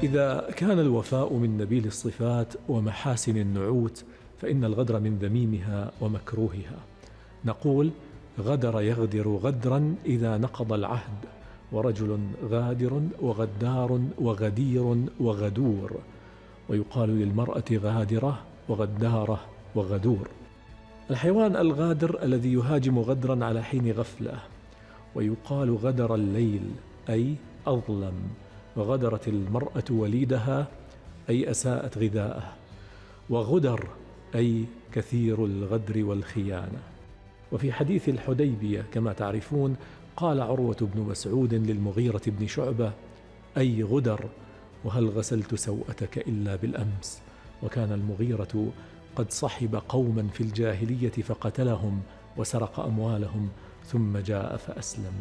إذا كان الوفاء من نبيل الصفات ومحاسن النعوت، فإن الغدر من ذميمها ومكروهها. نقول: غدر يغدر غدرا إذا نقض العهد، ورجل غادر وغدار وغدير وغدور. ويقال للمرأة غادرة وغدارة وغدور. الحيوان الغادر الذي يهاجم غدرا على حين غفلة. ويقال غدر الليل أي أظلم. وغدرت المرأة وليدها أي أساءت غذاءه. وغدر أي كثير الغدر والخيانة. وفي حديث الحديبية كما تعرفون قال عروة بن مسعود للمغيرة بن شعبة: أي غدر، وهل غسلت سوءتك إلا بالأمس؟ وكان المغيرة قد صحب قوما في الجاهلية فقتلهم وسرق أموالهم ثم جاء فأسلم.